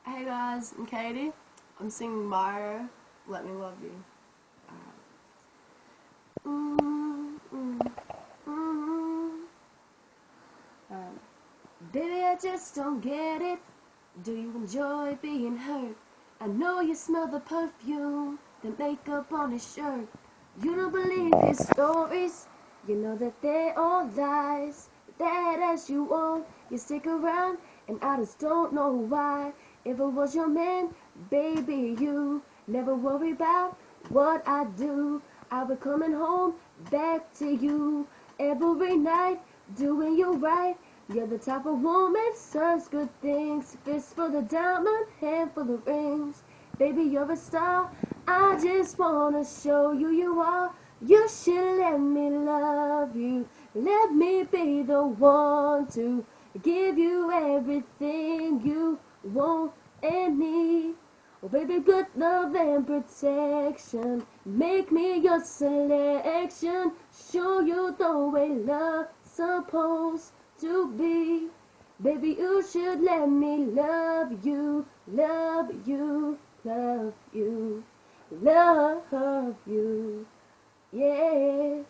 Hey guys, I'm Katie. I'm singing Mario, Let Me Love You. Baby, I just don't get it. Do you enjoy being hurt? I know you smell the perfume, the makeup on his shirt. You don't believe his stories. You know that they're all lies. That as you won't, you stick around, and I just don't know why. If it was your man, baby, you never worry about what I do. I'll be coming home back to you every night, doing you right. You're the type of woman serves good things. Fist full of diamond, handful of rings. Baby, you're a star. I just wanna show you you are. You should let me love you. Let me be the one to give you everything you want and need. Oh baby, good love and protection. Make me your selection. Show you the way love's supposed to be. Baby, you should let me love you, love you, love you, love you. Yeah,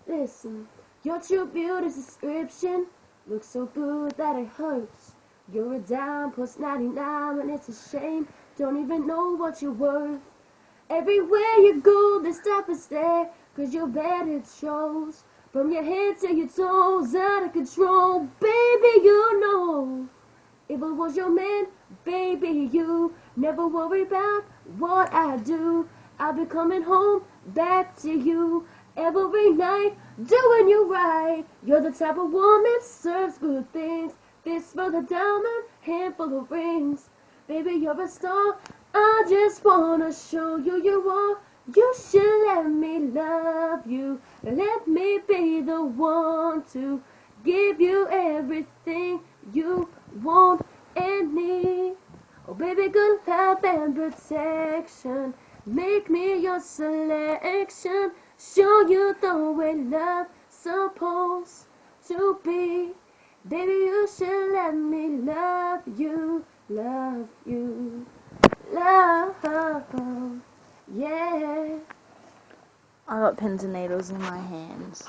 listen, your true beauty's description looks so good that it hurts. You're a dime plus 99 and it's a shame. Don't even know what you're worth. Everywhere you go, they stop and stare, 'cause you're bad, it shows. From your head to your toes, out of control. Baby, you know, if I was your man, baby, you never worry about what I do. I'll be coming home back to you every night, doing you right. You're the type of woman serves good things. Fist full of diamond, handful of rings. Baby, you're a star. I just wanna show you you are. You should let me love you. Let me be the one to give you everything you want and need. Oh baby, good love and protection. Make me your selection. Show you the way love's supposed to be. Baby, you should let me love you, love you, love. Yeah. I got pins and needles in my hands.